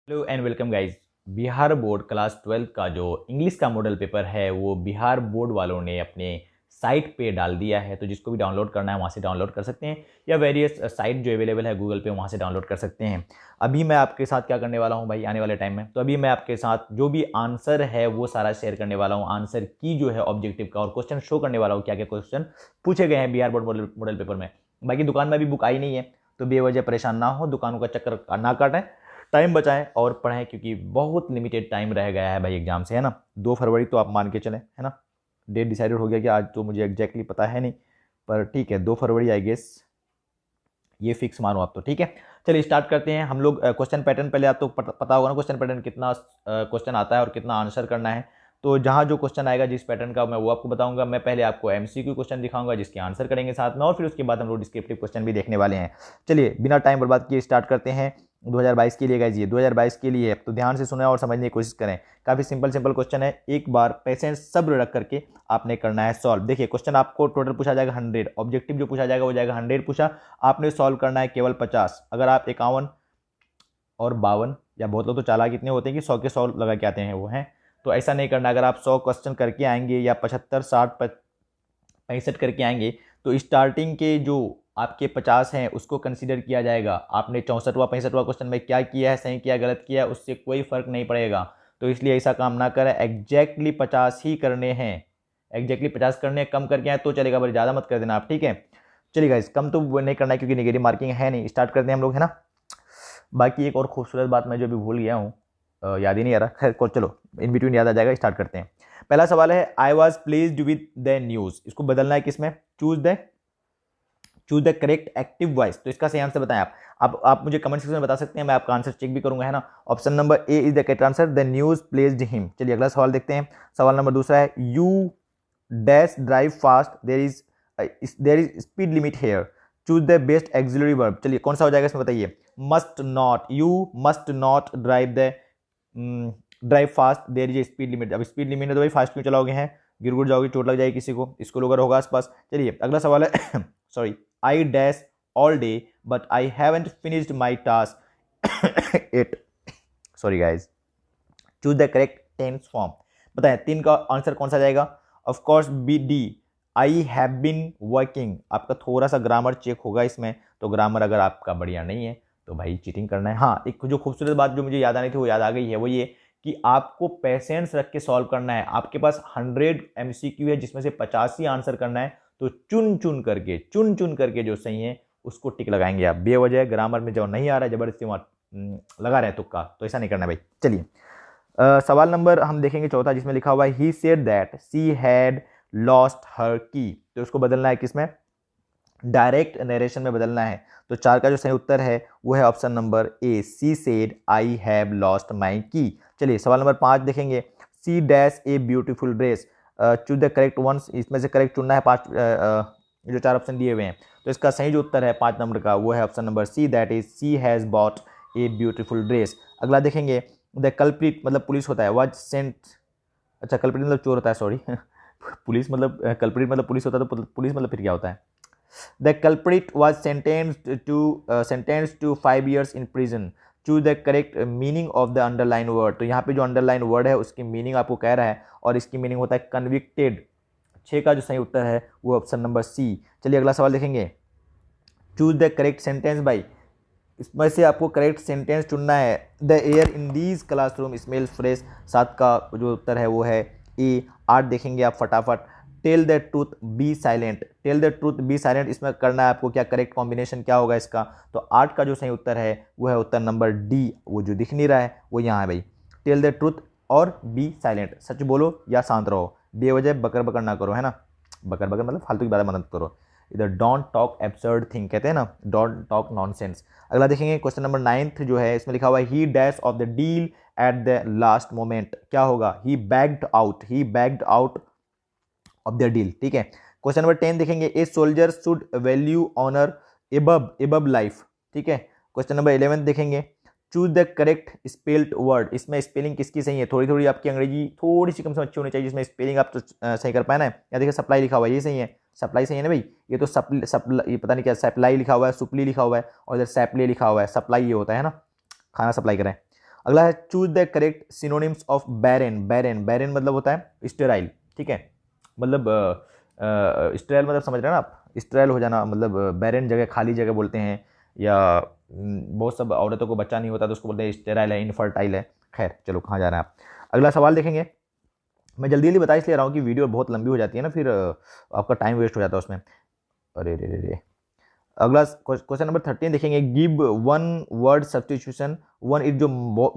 Hello and welcome guys. Bihar board class 12 का जो English का मॉडल पेपर है वो बिहार बोर्ड वालों ने अपने साइट पे डाल दिया है। तो जिसको भी डाउनलोड करना है वहाँ से डाउनलोड कर सकते हैं या वेरियस साइट जो अवेलेबल है गूगल पे वहाँ से डाउनलोड कर सकते हैं। अभी मैं आपके साथ क्या करने वाला हूँ भाई आने वाले टाइम में, तो अभी मैं आपके साथ जो भी आंसर है वो सारा शेयर करने वाला हूँ। आंसर की जो है ऑब्जेक्टिव का और क्वेश्चन शो करने वाला हूँ, क्या क्या क्वेश्चन पूछे गए हैं बिहार बोर्ड मॉडल पेपर में। बाकी दुकान में अभी बुक आई नहीं है तो बेवजह परेशान ना हो, दुकानों का चक्कर ना काटें, टाइम बचाएं और पढ़ें, क्योंकि बहुत लिमिटेड टाइम रह गया है भाई एग्जाम से, है ना। 2 फरवरी तो आप मान के चलें, है ना। डेट डिसाइडेड हो गया कि आज, तो मुझे एग्जैक्टली पता है नहीं, पर ठीक है 2 फरवरी आई गेस, ये फिक्स मानो आप तो। ठीक है, चलिए स्टार्ट करते हैं हम लोग। क्वेश्चन पैटर्न पहले आपको पता होगा ना, क्वेश्चन पैटर्न कितना क्वेश्चन आता है और कितना आंसर करना है। तो जहाँ जो क्वेश्चन आएगा जिस पैटर्न का मैं वो आपको बताऊंगा। मैं पहले आपको एमसीक्यू क्वेश्चन दिखाऊंगा जिसके आंसर करेंगे साथ में, और फिर उसके बाद हम लोग डिस्क्रिप्टिव क्वेश्चन भी देखने वाले हैं। चलिए बिना टाइम बर्बाद किए स्टार्ट करते हैं। 2022 के लिए गाइस, ये 2022 के लिए है, तो ध्यान से सुने और समझने की कोशिश करें। काफ़ी सिंपल सिंपल क्वेश्चन है, एक बार पेशेंस सब्र रख करके आपने करना है सॉल्व। देखिए क्वेश्चन आपको टोटल पूछा जाएगा 100, ऑब्जेक्टिव जो पूछा जाएगा वो जाएगा 100 पूछा, आपने सॉल्व करना है केवल 50। अगर आप 51 और 52, या बहुत लोग तो चालाक इतने होते हैं कि 100 के 100 लगा के आते हैं वो हैं, तो ऐसा नहीं करना। अगर आप 100 क्वेश्चन करके आएंगे या 75, 60, 65 करके आएंगे तो स्टार्टिंग के जो आपके 50 हैं उसको कंसीडर किया जाएगा। आपने 64वां 65वां क्वेश्चन में क्या किया है, सही किया गलत किया है, उससे कोई फर्क नहीं पड़ेगा। तो इसलिए ऐसा काम ना करें, एग्जैक्टली 50 ही करने हैं, एग्जैक्टली 50 करने हैं। कम करके आए तो चलेगा, पर ज़्यादा मत कर देना आप, ठीक है। चलिए गाइस, कम तो वो नहीं करना है क्योंकि नेगेटिव मार्किंग है नहीं। स्टार्ट करते हैं हम लोग, है ना। बाकी एक और खूबसूरत बात मैं जो भी भूल गया हूँ, याद ही नहीं आ रहा, खैर चलो इन बिटवीन याद आ जाएगा। स्टार्ट करते हैं। पहला सवाल है, I was pleased with the news, इसको बदलना है किसमें, choose the correct active voice. तो इसका सही आंसर बताएं आप मुझे कमेंट सेक्शन में बता सकते हैं, मैं आपका आंसर चेक भी करूंगा, है ना। Option number A is the correct answer, the news placed him. चलिए अगला सवाल देखते हैं। सवाल नंबर दूसरा है, you dash drive fast, there is speed limit here, choose the best auxiliary verb. चलिए कौन सा हो जाएगा इसमें बताइए। Must not, you must not drive fast, there is speed limit. अब स्पीड लिमिट है तो भाई फास्ट क्यों चलाओगे, हैं गिर गुड़ जाओगे, चोट लग जाएगी किसी को, इसको लोग होगा आसपास। चलिए अगला सवाल है sorry, I dash all day but I haven't finished my task it. Sorry guys, choose the correct tense form. बताएं तीन का आंसर कौन सा जाएगा। Of course B D, I have been working. आपका थोड़ा सा ग्रामर चेक होगा इसमें, तो ग्रामर अगर आपका बढ़िया नहीं है तो भाई चीटिंग करना है। हाँ, एक जो खूबसूरत बात जो मुझे याद आनी थी वो याद आ गई है, वो ये कि आपको पेशेंस रख के सॉल्व करना है। आपके पास 100 एमसीक्यू है जिसमें से 50 ही आंसर करना है, तो चुन चुन करके जो सही है उसको टिक लगाएंगे आप। बेवजह ग्रामर में जो नहीं आ रहा है जबरदस्ती वहाँ लगा रहे हैं तुक्का, तो ऐसा नहीं करना भाई। चलिए सवाल नंबर हम देखेंगे चौथा, जिसमें लिखा हुआ है he said that she had lost her की। तो उसको बदलना है किसमें, डायरेक्ट नरेशन में बदलना है। तो 4 का जो सही उत्तर है वो है option number A, she said I have lost my key. चलिए सवाल नंबर 5 देखेंगे, she dash a beautiful dress, choose the correct ones. इसमें से करेक्ट चुनना है, 5 जो 4 ऑप्शन दिए हुए हैं। तो इसका सही जो उत्तर है 5 नंबर का वो है option number C, that is she has bought a beautiful dress. अगला देखेंगे, द कल्प्रिट मतलब पुलिस होता है, वाज सेंट, अच्छा कल्प्रिट मतलब चोर होता है, सॉरी पुलिस मतलब कल्प्रिट मतलब पुलिस होता है, तो पुलिस मतलब फिर क्या होता है। The culprit was sentenced to 5 years in prison, choose the correct meaning of the underline word. तो यहाँ पे जो अंडरलाइन वर्ड है उसकी मीनिंग आपको कह रहा है, और इसकी मीनिंग होता है कन्विक्टेड। 6 का जो सही उत्तर है वो ऑप्शन नंबर सी। चलिए अगला सवाल देखेंगे, choose the correct sentence by. इसमें से आपको करेक्ट सेंटेंस चुनना है। The air in these classroom smells fresh. 7 का जो उत्तर है वो है ए। 8 देखेंगे आप फटाफट, tell the truth be silent, tell the truth be silent, इसमें करना है आपको क्या, करेक्ट कॉम्बिनेशन क्या होगा इसका। तो 8 का जो सही उत्तर है वो है उत्तर नंबर डी, वो जो दिख नहीं रहा है वो यहाँ है भाई, टेल द ट्रूथ और बी साइलेंट। सच बोलो या शांत रहो, बेवजह बकर बकर ना करो, है ना। बकर बकर मतलब फालतू की बात मत करो। इधर डोंट टॉक एब्सर्ड थिंग कहते हैं ना, डोंट टॉक नॉनसेंस। अगला देखेंगे क्वेश्चन नंबर 9 जो है, इसमें लिखा हुआ है he dash off the deal at the last moment. क्या होगा, he backed out of the deal, ठीक है। क्वेश्चन नंबर 10 देखेंगे, a soldier should value honour above life, ठीक है। क्वेश्चन नंबर 11 देखेंगे, choose the correct spelled word. इसमें spelling किसकी सही है, थोड़ी थोड़ी आपकी अंग्रेजी थोड़ी सी कम से अच्छी होनी चाहिए, जिसमें स्पेलिंग आप तो सही कर पाए ना। या देखिए सप्लाई लिखा हुआ है, ये सही है, सप्लाई सही है ना भाई। ये तो ये पता नहीं क्या सप्लाई लिखा हुआ है, सुपली लिखा हुआ है, और इधर सैपले लिखा हुआ है, सप्लाई ये होता है ना, खाना सप्लाई करें। अगला है choose the correct synonyms of barren. Barren barren मतलब होता है स्टेराइल, ठीक है, मतलब स्टेराइल मतलब समझ रहे हैं ना आप, स्टेराइल हो जाना मतलब बैरन जगह खाली जगह बोलते हैं, या बहुत सब औरतों को बच्चा नहीं होता तो उसको बोलते हैं स्टेराइल है, इनफर्टाइल है। खैर चलो कहाँ जा रहे हैं आप। अगला सवाल देखेंगे, मैं जल्दी जल्दी बता इसलिए रहा हूँ कि वीडियो बहुत लंबी हो जाती है ना, फिर आपका टाइम वेस्ट हो जाता है उसमें। अरे रे रे रे। अगला क्वेश्चन नंबर 13 देखेंगे, give one word substitution. One is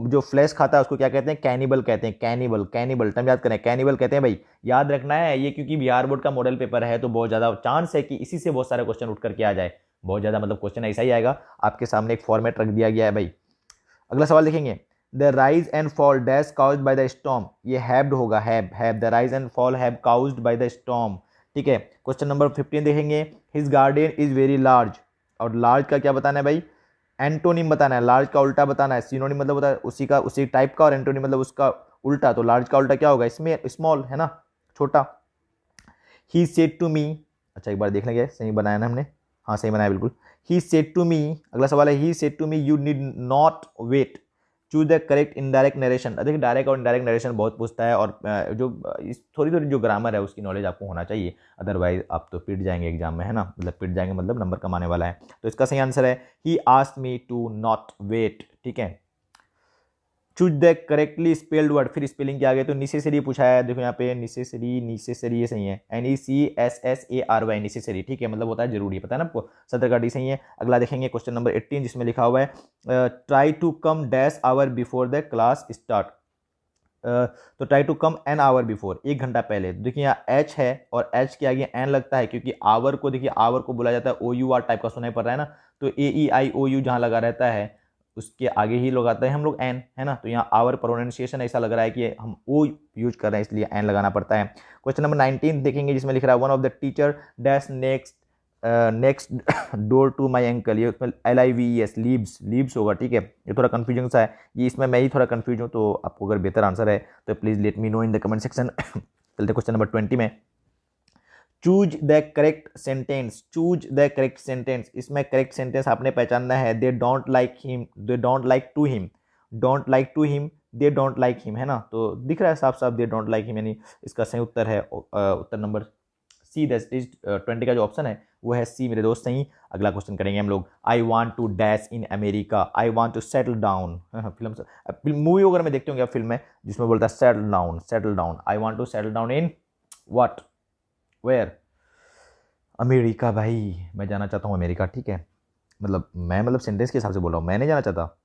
जो फ्लैश खाता है उसको क्या कहते हैं, कैनिबल कहते हैं। कैनिबल कैनिबल टर्म याद करें, कैनिबल कहते हैं भाई, याद रखना है ये, क्योंकि बिहार बोर्ड का मॉडल पेपर है तो बहुत ज़्यादा चांस है कि इसी से बहुत सारे क्वेश्चन उठ करके आ जाए, बहुत ज़्यादा मतलब क्वेश्चन ऐसा ही आएगा। आपके सामने एक फॉर्मेट रख दिया गया है भाई। अगला सवाल देखेंगे, the rise and fall dash caused by the storm. ये हैव्ड होगा, have the rise and fall have caused by the storm, ठीक है। क्वेश्चन नंबर 15 देखेंगे, his garden is very large. और लार्ज का क्या बताना है भाई, एंटोनिम बताना है, लार्ज का उल्टा बताना है। सिनोनिम मतलब होता है उसी का उसी टाइप का, और एंटोनिम मतलब उसका उल्टा, तो लार्ज का उल्टा क्या होगा, इसमें स्मॉल है ना, छोटा। ही सेड टू मी, अच्छा एक बार देख लेंगे सही बनाया ना हमने, हाँ सही बनाया बिल्कुल। ही सेड टू मी, अगला सवाल है, he said to me you need not wait, choose the correct indirect narration. देखिए डायरेक्ट और इनडायरेक्ट नरेशन बहुत पूछता है, और जो इस थोड़ी थोड़ी जो ग्रामर है उसकी नॉलेज आपको होना चाहिए, अदरवाइज आप तो पिट जाएंगे एग्जाम में, है ना, मतलब पिट जाएंगे मतलब नंबर कमाने वाला है। तो इसका सही आंसर है he asked me to not wait, ठीक है। Choose the correctly spelled word, फिर स्पेलिंग के आगे तो नेसेसरी पूछा है, देखो यहाँ पे नेसेसरी, नेसेसरी ये सही है, NECSSARY नेसेसरी, ठीक है, मतलब होता है जरूरी, पता है ना आपको, 17 का डी सही है। अगला देखेंगे क्वेश्चन नंबर 18 जिसमें लिखा हुआ है try to come dash hour before the class start. तो try to come an hour before, 1 घंटा पहले। देखिए यहाँ एच है और एच के आगे एन लगता है, क्योंकि आवर को देखिए आवर को बोला जाता है OUR टाइप का सुनाई पड़ रहा है ना, तो AEIOU जहाँ लगा रहता है उसके आगे ही लगाते हैं हम लोग एन, है ना। तो यहाँ आवर प्रोनाउंसिएशन ऐसा लग रहा है कि हम ओ यूज कर रहे हैं, इसलिए एन लगाना पड़ता है। क्वेश्चन नंबर 19 देखेंगे जिसमें लिख रहा है one of the teacher dash next door to my uncle, ये LIVES लीव्स, लीव्स होगा, ठीक है। ये थोड़ा कन्फ्यूजन सा है, ये इसमें मैं ही थोड़ा कन्फ्यूज हूँ, तो आपको अगर बेहतर आंसर है तो please let me know in the comment section. चलते क्वेश्चन नंबर 20 में, choose the correct sentence. Choose the correct sentence, इसमें करेक्ट सेंटेंस आपने पहचानना है, they don't like him, they don't like to him, don't like to him, they don't like him, है ना। तो दिख रहा है साफ साफ दे डोंट लाइक हिम, यानी इसका सही उत्तर है उत्तर नंबर सी, दैट इज 20 का जो ऑप्शन है वो है सी मेरे दोस्त सही। अगला क्वेश्चन करेंगे हम लोग, I want to dash in America, I want to settle down. Film movie वगैरह में देखते होंगे आप, फिल्म में जिसमें बोलता है settle down, settle down, I want to settle down in what, where, America. भाई मैं जाना चाहता हूँ अमेरिका, ठीक है, मतलब सेंटेंस के हिसाब से बोल रहा हूँ, मैं नहीं जाना चाहता,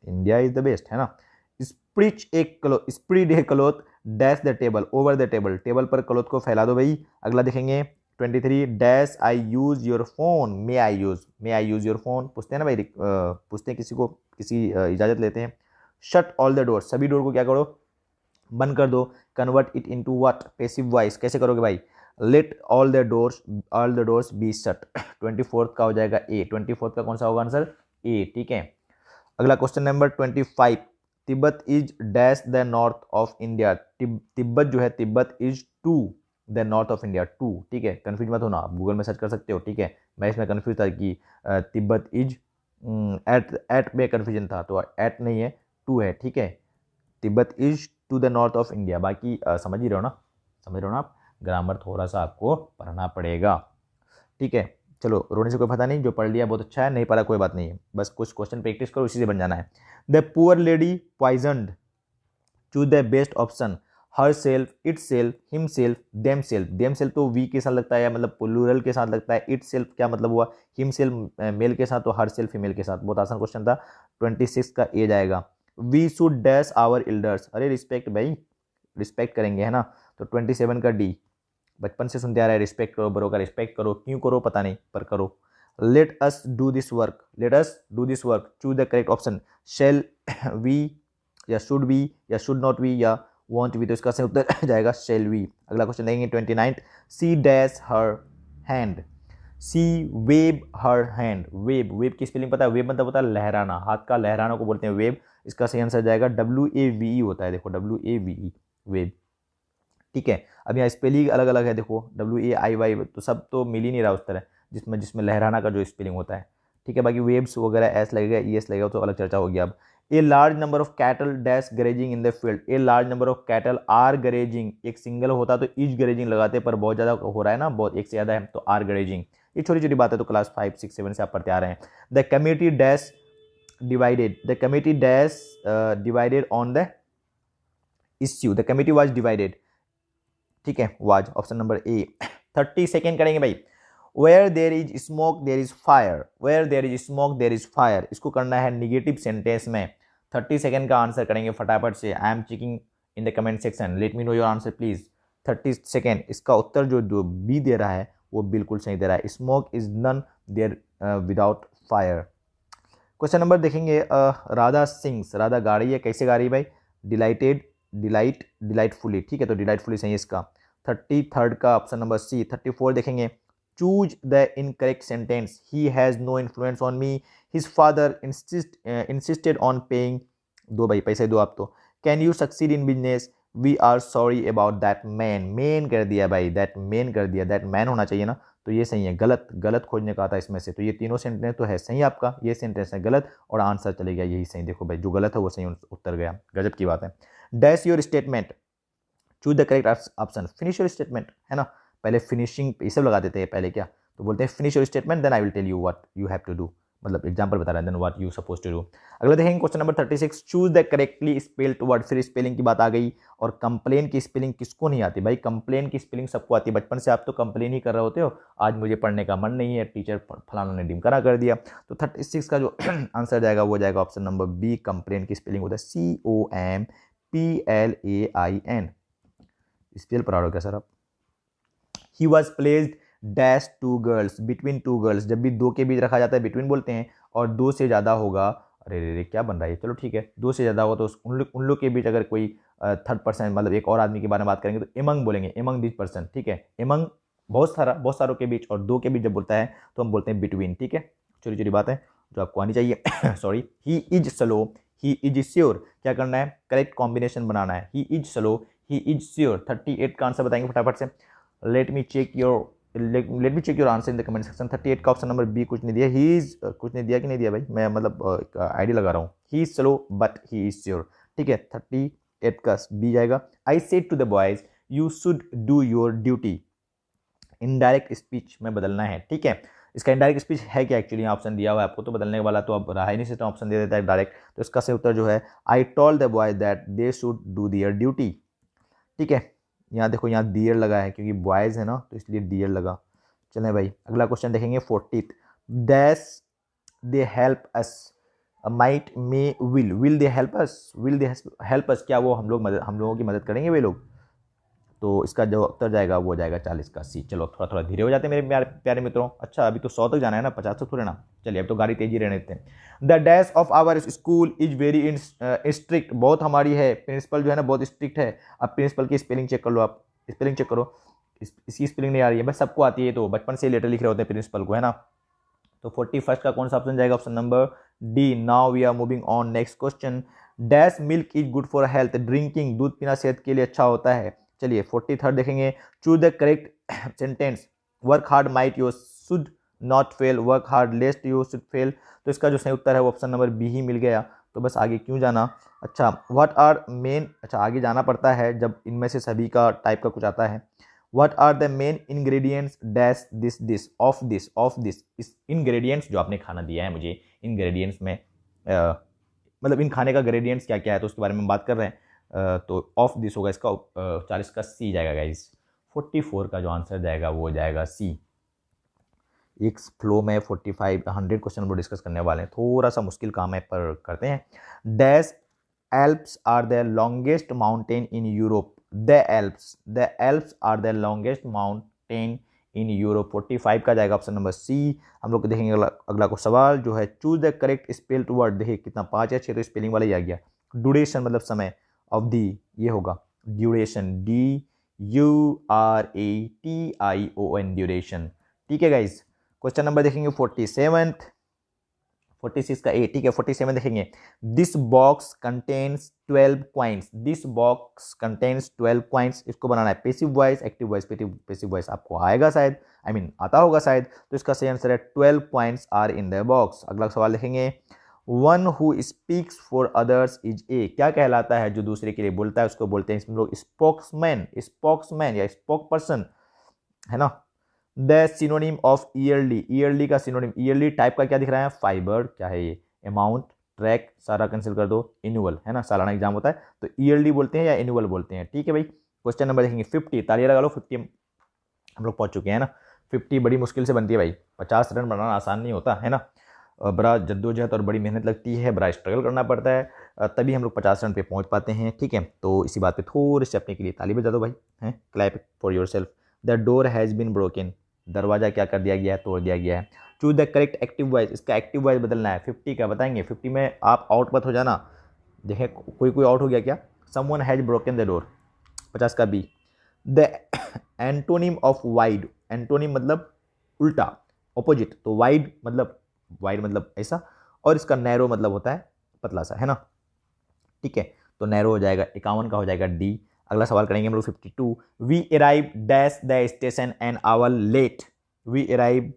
इंडिया इज द बेस्ट, है ना। Spread A cloth dash the table, over the table, table पर क्लोथ को फैला दो भाई। अगला देखेंगे 23 dash I use your phone, may I use your phone, पूछते हैं ना भाई, पूछते हैं किसी को, किसी इजाज़त लेते हैं। शट ऑल द डोर, सभी डोर को क्या करो, बंद कर दो। Convert it into what, passive voice, कैसे करोगे भाई, let all the doors be shut. 24 का हो जाएगा ए, 24 का कौन सा होगा आंसर, ए, ठीक है। अगला question number 25, Tibet is dash the north of India. Tibet जो है, Tibet is to the north of India, to, ठीक है, कन्फ्यूज मत होना, आप गूगल में सर्च कर सकते हो, ठीक है। मैं इसमें कन्फ्यूज था कि तिब्बत इज एट में कन्फ्यूजन था, तो एट नहीं है, टू है, ठीक है। Tibet is to the north of India, बाकी समझ ही रहो ना, समझ रहे हो ना आप, ग्रामर थोड़ा सा आपको पढ़ना पड़ेगा, ठीक है। चलो रोने से कोई पता नहीं, जो पढ़ लिया बहुत अच्छा है, नहीं पढ़ा कोई बात नहीं है, बस कुछ क्वेश्चन प्रैक्टिस करो, उसी से बन जाना है। The poor lady poisoned, choose the best option, her self, it self, him self, them self. Them self तो वी के साथ लगता है, या मतलब प्लूरल के साथ लगता है। इट सेल्फ क्या मतलब हुआ, हिम सेल्फ मेल के साथ, तो हर सेल्फ फीमेल के साथ। बहुत आसान क्वेश्चन था। 26 का ए जाएगा। We should dash our elders, अरे रिस्पेक्ट भाई, रिस्पेक्ट करेंगे, है ना। तो 27 का डी, बचपन से सुनते आ रहा है, रिस्पेक्ट करो, बड़ों का रिस्पेक्ट करो, क्यों करो पता नहीं पर करो। Let us do this work, let us do this work, choose the correct option, shall we, या शुड वी, या शुड नॉट वी, या वॉन्ट वी, तो इसका सही उत्तर जाएगा शेल वी। अगला क्वेश्चन देंगे 29, she dash her hand, she wave her hand. Wave, wave की स्पेलिंग पता है, वेब मतलब होता है लहराना, हाथ का लहराना को बोलते हैं वेब। इसका सही आंसर जाएगा WAVE होता है, देखो WAVE, वेब, ठीक है। अब यहाँ स्पेलिंग अलग अलग है, देखो WAIY, तो सब तो मिल ही नहीं रहा उस तरह, जिसमें लहराना का जो स्पेलिंग होता है, ठीक है। बाकी वेब्स वगैरह एस लगेगा, ES लगेगा, तो अलग चर्चा होगी। अब a large number of cattle dash grazing in the field, a large number of cattle are grazing, एक सिंगल होता तो इज ग्रेजिंग लगाते, पर बहुत ज़्यादा हो रहा है ना, बहुत एक से ज़्यादा है तो आर ग्रेजिंग। ये छोटी छोटी बात है, तो क्लास 5, 6, 7 से आप पढ़ते आ रहे हैं। The committee dash divided, the committee dash divided on the issue, the committee was divided, ठीक है, was option number A. 30 second करेंगे भाई। Where there is smoke there is fire, where there is smoke there is fire, इसको करना है negative sentence में। 30 second का answer करेंगे फटाफट से। I am checking in the comment section, late me know your answer please. 30 second. इसका उत्तर जो बी दे रहा है वो बिल्कुल सही दे रहा है, smoke is none there without fire. Question number देखेंगे, राधा सिंग्स, राधा गा रही है, कैसे गा रही है भाई? डिलाइटेड, डिलाइट, डिलाइटफुली, ठीक है, तो डिलाइटफुली सही है इसका। 33 का ऑप्शन नंबर सी। 34 देखेंगे, choose the incorrect sentence, he has no influence on me, his father insisted on paying, दो भाई पैसे दो आप तो। Can you succeed in business, we are sorry about that man, man कर दिया भाई, दैट मैन कर दिया, दैट मैन होना चाहिए ना, तो ये सही है। गलत, गलत खोजने का आता है इसमें से, तो ये तीनों सेंटेंस तो है सही आपका, ये सेंटेंस है गलत और आंसर चले गया यही सही। देखो भाई जो गलत है वो सही उत्तर गया, गजब की बात है। Dash your statement, choose the correct option, finish your statement, है ना, पहले फिनिशिंग ये सब लगा देते हैं पहले, क्या तो बोलते हैं finish your statement then I will tell you what you have to do, मतलब एग्जांपल बता रहा है then what you suppose to do. अगला देखेंगे question number 36, choose the correctly spelled word, फिर स्पेलिंग की बात आ गई। और कंप्लेन की स्पेलिंग किसको नहीं आती भाई? कंप्लेन की स्पेलिंग सबको आती है, बचपन से आप तो कंप्लेन ही कर रहे होते हो, आज मुझे पढ़ने का मन नहीं है, टीचर फलाना ने डिमकरा कर दिया। तो 36 का जो आंसर जाएगा वो जाएगा ऑप्शन नंबर बी, कंप्लेन की स्पेलिंग होता है COMPLAIN। स्पेल पढ़ा क्या सर आप? He was placed dash two girls, between two girls, जब भी दो के बीच रखा जाता है बिटवीन बोलते हैं, और दो से ज़्यादा होगा, अरे रे रे क्या बन रहा है, चलो ठीक है, दो से ज़्यादा होगा तो उन लोग के बीच अगर कोई थर्ड पर्सन मतलब एक और आदमी के बारे में बात करेंगे तो एमंग बोलेंगे, एमंग दिस पर्सन, ठीक है, एमंग बहुत सारों के बीच, और दो के बीच जब बोलता है तो हम बोलते हैं बिटवीन, ठीक है, छोटी छोटी बात है जो आपको आनी चाहिए। Sorry. He is slow, he is sure, क्या करना है? करेक्ट कॉम्बिनेशन बनाना है, he is slow, he is sure. 38 का आंसर बताएंगे फटाफट से। Let me check your answer in the comment section. 38 का ऑप्शन नंबर बी कुछ नहीं दिया, ही इज कुछ नहीं दिया कि नहीं दिया भाई, मैं मतलब आईडी लगा रहा हूँ। He is slow but he is sure, ठीक है, 38 का बी जाएगा। I said to the boys you should do your duty, indirect speech में बदलना है, ठीक है। इसका इनडायरेक्ट स्पीच है क्या एक्चुअली, ऑप्शन दिया हुआ है आपको, तो बदलने वाला तो अब रहा ही नहीं, सिस्टम ऑप्शन दे देता है डायरेक्ट, तो इसका सही उत्तर जो है I told the boys that they should do their duty, ठीक है। यहाँ देखो यहाँ डियर लगा है क्योंकि बॉयज़ है ना तो इसलिए डियर लगा। चलें भाई अगला क्वेश्चन देखेंगे 40th, dash they help us, might may will they help us, will they help us, क्या वो हम लोगों की मदद करेंगे वे लोग? तो इसका जो उत्तर जाएगा वो जाएगा 40 का सी। चलो थोड़ा थोड़ा धीरे हो जाते हैं मेरे प्यारे मित्रों। अच्छा अभी तो 100 तक जाना है ना, 50 तक थोड़े ना, चलिए अब तो गाड़ी तेजी रहने देते हैं। The dash of our school is very strict, बहुत हमारी है प्रिंसिपल जो है ना बहुत स्ट्रिक्ट है। अब प्रिंसिपल की स्पेलिंग चेक कर लो, आप स्पेलिंग चेक करो, इसकी स्पेलिंग नहीं आ रही है, बस सबको आती है, तो बचपन से लेटर लिख रहे होते हैं प्रिंसिपल को, है ना। तो 41 का कौन सा ऑप्शन जाएगा? Option number D. Now we are moving on next question, dash milk is good for health, drinking, दूध पीना सेहत के लिए अच्छा होता है। चलिए 43 देखेंगे, choose the correct sentence, work hard might you should not fail, work hard लेस्ट you should fail. तो इसका जो सही उत्तर है वो ऑप्शन नंबर बी ही मिल गया, तो बस आगे क्यों जाना। अच्छा व्हाट आर मेन, अच्छा आगे जाना पड़ता है जब इनमें से सभी का टाइप का कुछ आता है। What are the main ingredients dash this dish of this, इस इंग्रेडिएंट्स जो आपने खाना दिया है मुझे, इंग्रेडिएंट्स में मतलब इन खाने का ग्रेडिएंट्स क्या क्या है तो उसके बारे में बात कर रहे हैं। तो ऑफ दिस होगा इसका 40 का सी जाएगा गाइस। 44 का जो आंसर जाएगा वो जाएगा सी। एक फ्लो में 45 100 क्वेश्चन वो डिस्कस करने वाले हैं, थोड़ा सा मुश्किल काम है पर करते हैं। Dash Alps are the longest mountain in Europe, the Alps are the longest mountain in Europe. 45 का जाएगा ऑप्शन नंबर सी। हम लोग देखेंगे अगला को सवाल जो है, choose the correct spelled word. देखिए कितना 5 या 6 तो स्पेलिंग वाला ही आ गया। ड्यूरेशन मतलब समय, अवधि, ये होगा ड्यूरेशन, DURATION ड्यूरेशन, ठीक है गाइस। क्वेश्चन नंबर देखेंगे 47th, 46 का ए, ठीक है। 47 देखेंगे, this box contains 12 coins, this box contains 12 coins. इसको बनाना है passive voice, active voice, passive voice आपको आएगा शायद, आई मीन आता होगा शायद, तो इसका सही आंसर है 12 coins are in the box. अगला सवाल देखेंगे one who speaks for others is a, क्या कहलाता है जो दूसरे के लिए बोलता है उसको बोलते हैं इसमें लोग स्पोक्समैन, स्पोक्समैन या स्पोक पर्सन, है ना। The synonym of yearly, yearly का सिनोनिम, ईयरली टाइप का क्या दिख रहा है, फाइबर, क्या है ये, अमाउंट, ट्रैक, सारा कैंसिल कर दो, एनुअल, है ना, सालाना एग्जाम होता है तो ईयरली बोलते हैं या एनुअल बोलते हैं, ठीक है भाई। क्वेश्चन नंबर देखेंगे 50, तालियां लगा लो, 50 हम लोग पहुंच चुके हैं ना। 50 बड़ी मुश्किल से बनती है भाई, 50 रन बनाना आसान नहीं होता है ना, बड़ा जद्दोजहद और बड़ी मेहनत लगती है, बड़ा स्ट्रगल करना पड़ता है, तभी हम लोग 50 रन पे पहुंच पाते हैं, ठीक है। तो इसी बात पे थोड़ी सी अपने के लिए ताली बजा दो भाई, हैं, clap for yourself. The door has been broken, दरवाजा क्या कर दिया गया है, तोड़ दिया गया है। Choose the correct active voice, इसका एक्टिव वॉइस बदलना है, 50 का बताएंगे, 50 में आप आउट मत हो जाना, देखें कोई कोई आउट हो गया क्या, someone has broken the door, 50 का बी। The antonym of wide, antonym मतलब उल्टा, ऑपोजिट, तो वाइड मतलब ऐसा, और इसका नैरो मतलब होता है पतला सा, है ना, ठीक है। तो नैरो हो जाएगा, 51 का हो जाएगा डी। अगला सवाल करेंगे हम लोग 52, we arrive dash the station an hour late, we arrive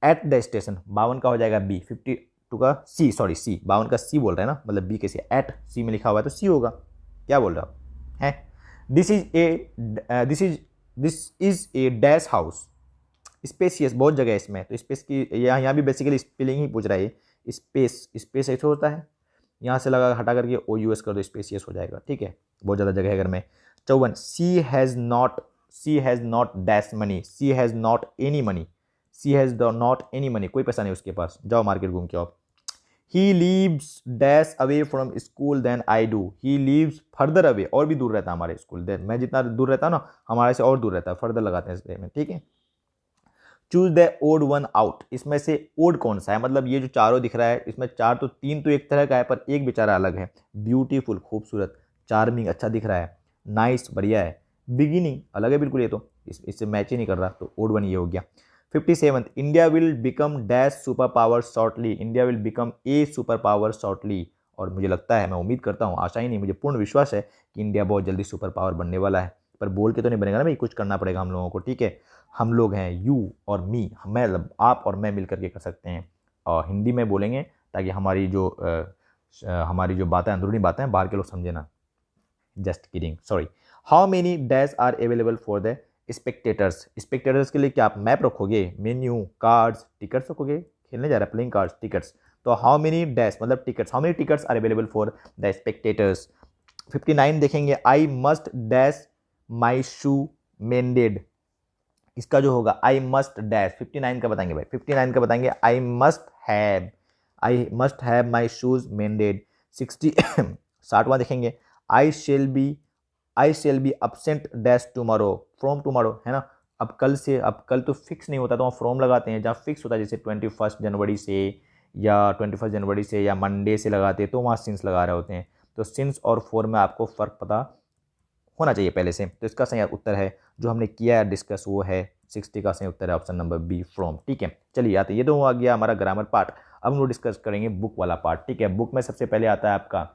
at the station, 52 का हो जाएगा बी। 52 का सी, सॉरी सी, 52 का सी बोल रहे हैं ना, मतलब बी कैसे, एट सी में लिखा हुआ है तो सी होगा, क्या बोल रहे हो है। This is a dash house, spacious, बहुत जगह है इसमें, तो स्पेस की यहाँ भी बेसिकली स्पेलिंग ही पूछ रहा है, स्पेस, स्पेस ऐसे होता है, यहाँ से लगा हटा करके ओ यूएस कर दो, स्पेसियस हो जाएगा, ठीक है, बहुत ज़्यादा जगह है घर में। 54, she has not dash money, she has not any money, she has not any money, कोई पैसा नहीं उसके पास, जाओ मार्केट घूम के आओ। He lives dash away from school than I do, he lives further away, और भी दूर रहता है हमारे स्कूल देन, मैं जितना दूर रहता हूँ ना हमारे से और दूर रहता है, फर्दर लगाते हैं इसमें, ठीक है। Choose the odd one out, इसमें से ओड कौन सा है, मतलब ये जो चारों दिख रहा है इसमें चार तो तीन तो एक तरह का है पर एक बेचारा अलग है। ब्यूटीफुल, खूबसूरत, चार्मिंग, अच्छा दिख रहा है, नाइस, बढ़िया है, बिगिनिंग अलग है बिल्कुल, ये तो इससे मैच ही नहीं कर रहा, तो ओड वन ये हो गया। 57, India will become dash super power shortly, India will become a super power shortly, और मुझे लगता है, मैं उम्मीद करता हूँ, आशा ही नहीं, मुझे पूर्ण विश्वास है कि इंडिया बहुत जल्दी सुपर पावर बनने वाला है, पर बोल के तो नहीं बनेगा ना भाई, कुछ करना पड़ेगा हम लोगों को, ठीक है। हम लोग हैं, यू और मी, मैं, आप और मैं मिल करके कर सकते हैं, और हिंदी में बोलेंगे ताकि हमारी जो बातें, अंदरूनी बातें हैं, बाहर के लोग समझे ना, just kidding, sorry. How many dash are available for the spectators, spectators के लिए क्या आप मैप रखोगे, मेन्यू, कार्ड्स, टिकट्स रखोगे, खेलने जा रहा है, प्लेइंग कार्ड्स, टिकट्स, तो हाउ मेनी डैश मतलब tickets, how many tickets are available for the spectators. 59 देखेंगे, आई मस्ट डैश माई शू मेंडेड, इसका जो होगा आई मस्ट डैश, 59 का बताएंगे भाई, 59 का बताएंगे, I must have my shoes mended. 60वां देखेंगे, I shall be absent dash tomorrow, from tomorrow, है ना, अब कल से, अब कल तो फिक्स नहीं होता तो वहाँ फ्रॉम लगाते हैं, जहाँ फिक्स होता है जैसे 21 जनवरी से या 21 जनवरी से या मंडे से लगाते हैं तो वहाँ सिंस लगा रहे होते हैं, तो सिंस और फॉर में आपको फ़र्क पता होना चाहिए पहले से, तो इसका सही उत्तर है जो हमने किया है डिस्कस, वो है 60 का सही उत्तर है ऑप्शन नंबर बी, फ्रॉम, ठीक है। चलिए आते, ये तो आ गया हमारा ग्रामर पार्ट, अब हम लोग डिस्कस करेंगे बुक वाला पार्ट, ठीक है। बुक में सबसे पहले आता है आपका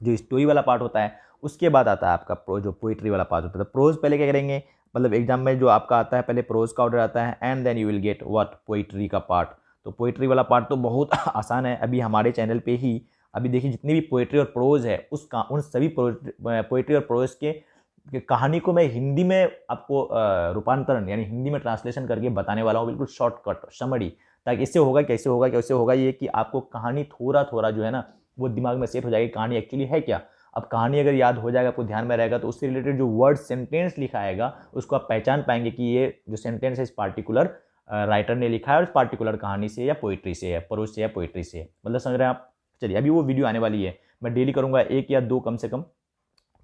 जो स्टोरी वाला पार्ट होता है, उसके बाद आता है आपका जो पोइट्री वाला पार्ट होता है। तो प्रोज पहले क्या करेंगे, मतलब एग्जाम में जो आपका आता है पहले प्रोज का ऑर्डर आता है, and then you will get what, poetry का पार्ट। तो पोइट्री वाला पार्ट तो बहुत आसान है, अभी हमारे चैनल पे ही अभी देखिए जितनी भी पोइट्री और प्रोज है उसका, उन सभी पोइट्री और प्रोज के कहानी को मैं हिंदी में आपको रूपांतरण यानी हिंदी में ट्रांसलेशन करके बताने वाला हूँ, बिल्कुल शॉर्टकट समरी, ताकि इससे होगा कैसे होगा, कैसे होगा ये कि आपको कहानी थोड़ा थोड़ा जो है ना वो दिमाग में सेट हो जाएगी, कहानी एक्चुअली है क्या। अब कहानी अगर याद हो जाएगा, आपको ध्यान में रहेगा, तो उससे रिलेटेड जो वर्ड सेंटेंस लिखा आएगा उसको आप पहचान पाएंगे कि ये जो सेंटेंस है इस पार्टिकुलर राइटर ने लिखा है और इस पार्टिकुलर कहानी से या पोइट्री से है, प्रोज से या पोइट्री से है, मतलब समझ रहे हैं आप। चलिए अभी वो वीडियो आने वाली है, मैं डेली करूँगा 1 या 2 कम से कम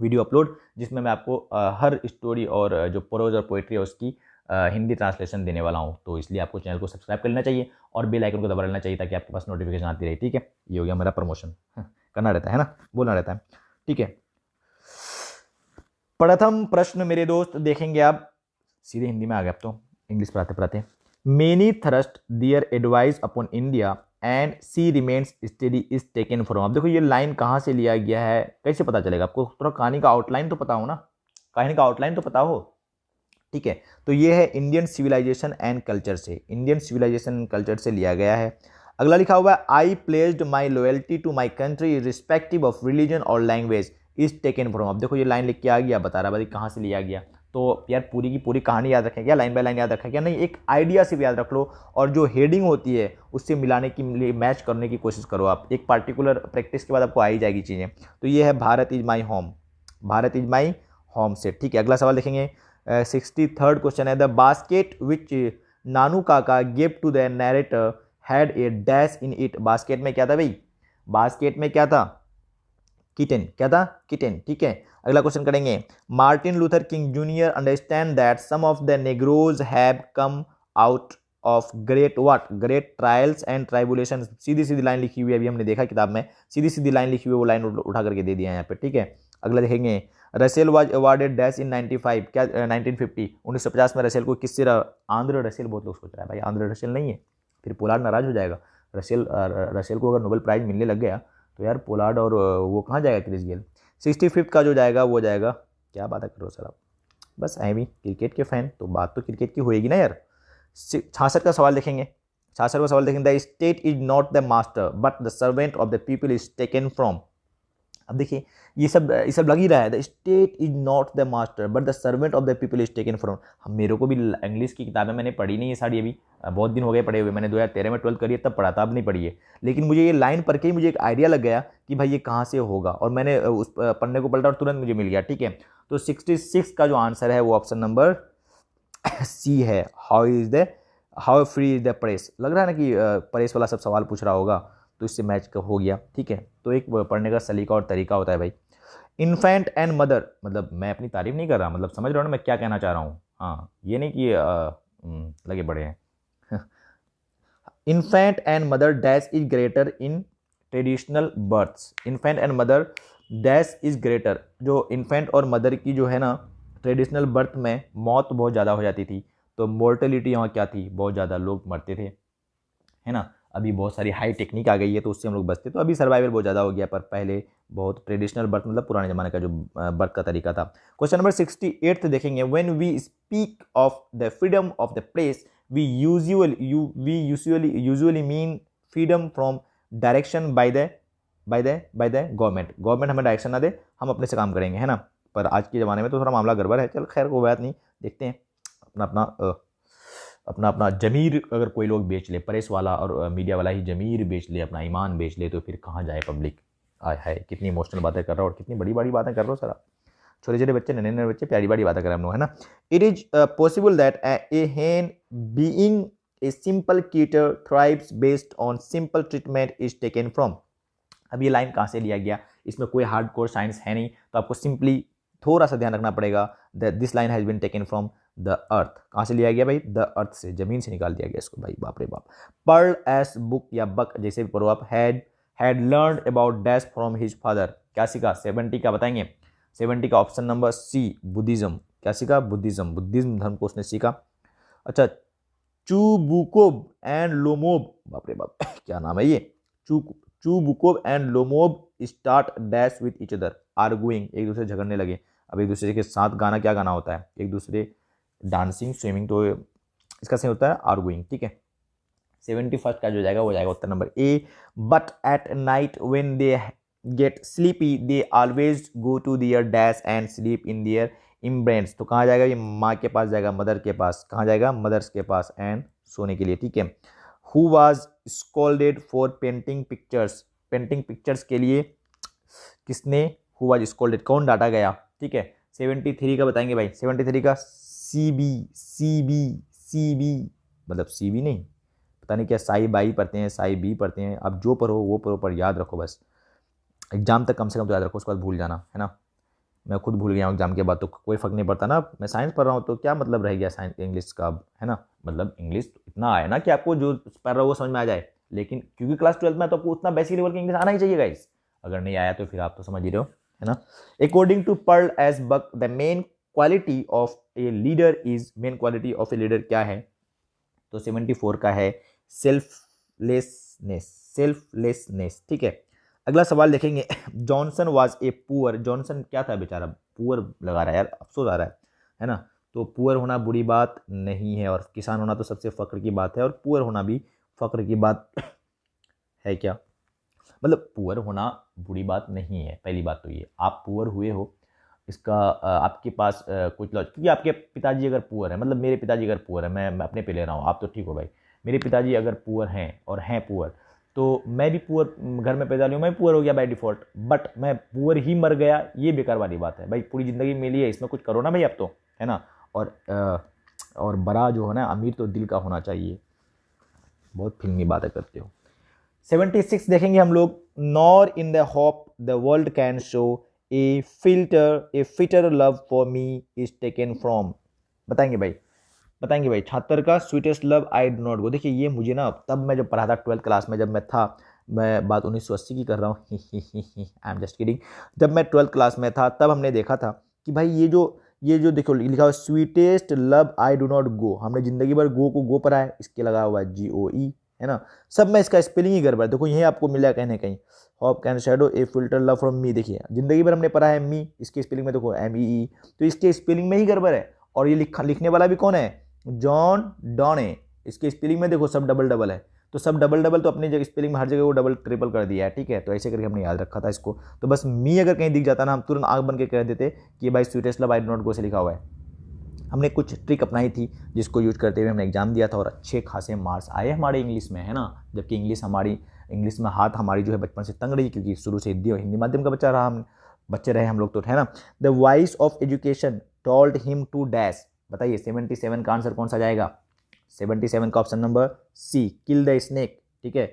वीडियो अपलोड, जिसमें मैं आपको हर स्टोरी और जो प्रोज और पोइट्री है उसकी हिंदी ट्रांसलेशन देने वाला हूं। तो इसलिए आपको चैनल को सब्सक्राइब कर लेना चाहिए और बेल आइकन को दबा लेना चाहिए ताकि आपके पास नोटिफिकेशन आती रहे, ठीक है। ये हो गया मेरा प्रमोशन, करना रहता है ना, बोलना रहता है, ठीक है। प्रथम प्रश्न मेरे दोस्त देखेंगे आप, सीधे हिंदी में आ गया, अब तो इंग्लिश पढ़ाते पढ़ाते। Many thrust their advice upon India and C remains study is taken from. अब देखो ये लाइन कहाँ से लिया गया है, कैसे पता चलेगा आपको, थोड़ा कहानी का आउटलाइन तो पता हो ना, कहानी का आउटलाइन तो पता हो, ठीक है। तो ये है इंडियन सिविलाइजेशन एंड कल्चर से, इंडियन सिविलाइजेशन कल्चर से लिया गया है। अगला लिखा हुआ है I placed my loyalty to my country respective of religion और लैंग्वेज इज टेकन फ्रॉम। अब देखो ये लाइन लिख के आ गया, बता रहा भाई कहाँ से लिया गया। तो यार पूरी की पूरी कहानी याद रखें क्या, लाइन बाय लाइन याद रखें क्या, नहीं एक आइडिया सिर्फ याद रख लो और जो हेडिंग होती है उससे मिलाने की मैच करने की कोशिश करो आप। एक पार्टिकुलर प्रैक्टिस के बाद आपको आ ही जाएगी चीज़ें। तो ये है Bharat is my home, Bharat is my home से। ठीक है, अगला सवाल देखेंगे 63rd क्वेश्चन है the basket which Nanu Kaka give to the narrator had a dash in it. Basket में क्या था भाई, बास्केट में क्या था, किटन, क्या था, किटन। ठीक है, अगला क्वेश्चन करेंगे Martin Luther King Junior understand that some of the Negroes have come out of great what, great trials and tribulation. सीधी सीधी लाइन लिखी हुई है, अभी हमने देखा किताब में, सीधी सीधी लाइन लिखी हुई है, वो लाइन उठा करके दे दिया है यहाँ पे। ठीक है, अगला देखेंगे Russell was awarded dash in 95, क्या 1950, 1950 में रसेल को किससे, आंध्र रसेल, बहुत लोग सोच रहा है भाई आंध्र रसेल नहीं है, फिर पोलार्ड नाराज हो जाएगा। रसेल को अगर नोबेल प्राइज मिलने लग गया तो यार पोलार्ड और वो कहाँ जाएगा, क्रिस गेल। 65th का जो जाएगा वो जाएगा, क्या बात करो सर आप, बस ऐ भी क्रिकेट के फैन, तो बात तो क्रिकेट की होएगी ना यार। 66 का सवाल देखेंगे, 66 का सवाल देखेंगे the state is not the master but the servant of the people is taken from. अब देखिए ये सब लग ही रहा है, the state is not the master but the servant of the people is taken from. हम मेरे को भी इंग्लिश की किताबें मैंने पढ़ी नहीं है सारी, अभी बहुत दिन हो गए पढ़े हुए, मैंने 2013 में 12th करी है तब पढ़ा था, अब नहीं पढ़ी है। लेकिन मुझे ये लाइन पढ़ के ही मुझे एक आइडिया लग गया कि भाई ये कहाँ से होगा, और मैंने उस पढ़ने को पलटा और तुरंत मुझे मिल गया। ठीक है, तो 66 का जो आंसर है वो ऑप्शन नंबर सी है, how free is the press. लग रहा है ना कि प्रेस वाला सब सवाल पूछ रहा होगा, तो इससे मैच हो गया। ठीक है, तो एक पढ़ने का सलीका और तरीका होता है भाई। इन्फेंट एंड मदर, मतलब मैं अपनी तारीफ नहीं कर रहा, मतलब समझ रहे हो ना मैं क्या कहना चाह रहा हूँ। हाँ, ये नहीं कि लगे बड़े हैं। Infant and mother dash is greater in traditional births. Infant and mother dash is greater, जो इन्फेंट और मदर की जो है ना ट्रेडिशनल बर्थ में मौत बहुत ज़्यादा हो जाती थी, तो मोर्टेलिटी यहाँ क्या थी, बहुत ज़्यादा लोग मरते थे, है ना। अभी बहुत सारी हाई टेक्निक आ गई है तो उससे हम लोग बचते, तो अभी सर्वाइवल बहुत ज़्यादा हो गया, पर पहले बहुत ट्रेडिशनल बर्थ मतलब पुराने ज़माने का जो बर्थ का तरीका था। क्वेश्चन नंबर 68 देखेंगे when we speak of the freedom of the press we usually mean freedom from direction by the government. Government हमें डायरेक्शन ना दे, हम अपने से काम करेंगे, है ना। पर आज के ज़माने में तो थोड़ा मामला गड़बड़ है, चल खैर कोई बात नहीं, देखते हैं। अपना जमीर अगर कोई लोग बेच ले, प्रेस वाला और मीडिया वाला ही जमीर बेच ले, अपना ईमान बेच ले, तो फिर कहाँ जाए पब्लिक। आय हाय कितनी इमोशनल बातें कर रहा हो और कितनी बड़ी बड़ी बातें कर रहे हो सर आप। छोटे छोटे बच्चे, नन्हे नन्हे बच्चे प्यारी बड़ी बातें कर रहे हैं हम लोग, है ना। It is possible that a hen being a simple critter thrives based on simple treatment is taken from. अब ये लाइन कहाँ से लिया गया, इसमें कोई हार्डकोर साइंस है नहीं, तो आपको सिंपली थोड़ा सा ध्यान रखना पड़ेगा that this line has been taken from the earth. कहाँ से लिया गया भाई, द अर्थ से, जमीन से निकाल दिया गया इसको भाई, बाप रे बाप। पर्ल एस बुक या बक जैसे भी पढ़ो आप, had learn about dash from his father, क्या सीखा, 70 का बताएंगे, 70 का ऑप्शन नंबर सी बुद्धिज्म। क्या सीखा, बुद्धिज्म, बुद्धिज्म धर्म को उसने सीखा। अच्छा, चुबुकोब एंड लोमोब, बाप रे बाप क्या नाम है ये, Chubukov and Lomov start dash with each other arguing, एक दूसरे झगड़ने लगे। अब एक दूसरे के साथ गाना क्या गाना होता है, एक दूसरे डांसिंग स्विमिंग, तो इसका सही होता है आर्गुइंग। ठीक है, 71st का जो जाएगा वो जाएगा उत्तर नंबर A. But at night when they get sleepy they always go to their dash and sleep in their embrace. तो कहाँ जाएगा ये, माँ के पास जाएगा, मदर के पास, कहाँ जाएगा, मदर्स के पास एंड सोने के लिए। ठीक है, who was scolded for painting pictures, painting pictures के लिए किसने, हु वाज स्कॉल्डेड, कौन डांटा गया। ठीक है, 73 का बताएंगे भाई, 73 का सीबी मतलब सीबी नहीं, पता नहीं क्या, साई बाई पढ़ते हैं, साई बी पढ़ते हैं, आप जो पढ़ो वो पढ़ो, पर याद रखो बस, एग्जाम तक कम से कम तो याद रखो, उसके बाद भूल जाना, है ना। मैं खुद भूल गया हूँ एग्जाम के बाद, तो कोई फ़र्क नहीं पड़ता ना, मैं साइंस पढ़ रहा हूँ तो क्या मतलब रह गया साइंस इंग्लिश का, है ना। मतलब इंग्लिश इतना आया ना कि आपको जो पढ़ रहा हो वो समझ में आ जाए, लेकिन क्योंकि क्लास 12 में तो आपको उतना बेसिक लेवल की इंग्लिश आना ही चाहिए गाइस, अगर नहीं आया तो फिर आप तो समझ ही रहे हो, है ना। According to Pearl S Buck the main quality of a leader is, main quality of a leader क्या है, तो 74 का है सेल्फलेसनेस। ठीक है, अगला सवाल देखेंगे Johnson was a poor, Johnson क्या था बेचारा, पुअर लगा रहा है यार, अफसोस आ रहा है ना। तो पुअर होना बुरी बात नहीं है, और किसान होना तो सबसे फ़ख्र की बात है, और पुअर होना भी फ़ख्र की बात है क्या? मतलब पुअर होना बुरी बात नहीं है, पहली बात तो ये। आप पुअर हुए हो इसका आपके पास कुछ लॉज, क्योंकि आपके पिताजी अगर पुअर है, मतलब मेरे पिताजी अगर पुअर है, मैं अपने पे ले रहा हूँ, आप तो ठीक हो भाई, मेरे पिताजी अगर पुअर हैं और हैं पुअर, तो मैं भी पुअर घर में पैदा लिया हूँ, मैं पुअर हो गया बाय डिफ़ॉल्ट, बट मैं पुअर ही मर गया, ये बेकार वाली बात है भाई। पूरी ज़िंदगी मिली है, इसमें कुछ करो ना भाई अब तो, है ना। और बड़ा जो है ना, अमीर तो दिल का होना चाहिए। बहुत फिल्मी बातें करते हो। 76 देखेंगे हम लोग। Nor in the hope the world can show A fitter love for me is taken from. बताएंगे भाई, बताएंगे भाई। 76 का sweetest love I do not go. देखिए ये मुझे ना, तब मैं जब पढ़ा था 12th क्लास में, जब मैं था, मैं बात 1980 की कर रहा हूँ, आई एम जस्ट किडिंग। जब मैं 12th क्लास में था तब हमने देखा था कि भाई ये जो देखो लिखा हुआ sweetest love I do not go, हमने जिंदगी भर गो को गो पढ़ा है, इसके लगा हुआ है GOE, है ना। सब में इसका स्पेलिंग ही गड़बड़ है। देखो यही आपको मिला कहीं ना कहीं, hope can shadow A filter love from me. देखिए जिंदगी भर हमने पढ़ा है मी, इसके स्पेलिंग में देखो MEE, तो इसके स्पेलिंग में ही गड़बड़ है। और ये लिखने वाला भी कौन है? जॉन डॉने। इसके स्पेलिंग में देखो सब डबल डबल है, तो सब डबल डबल, तो अपनी जगह स्पेलिंग में हर जगह वो डबल ट्रिपल कर दिया है, ठीक है। तो ऐसे करके हमने याद रखा था इसको। तो बस मी अगर कहीं दिख जाता ना, हम तुरंत आग बन के कह देते कि भाई sweetest love I do not go से लिखा हुआ है। हमने कुछ ट्रिक अपनाई थी जिसको यूज करते हुए हमने एग्जाम दिया था और अच्छे खासे मार्क्स आए हमारे इंग्लिश में, है ना। जबकि इंग्लिश में हाथ हमारी जो है बचपन से तंग रही, क्योंकि शुरू से हिंदी माध्यम का बच्चे रहे हम लोग, तो है ना। The voice of education told him to dash. बताइए 77 का आंसर कौन सा जाएगा? 77 का option number C, kill the snake, ठीक है।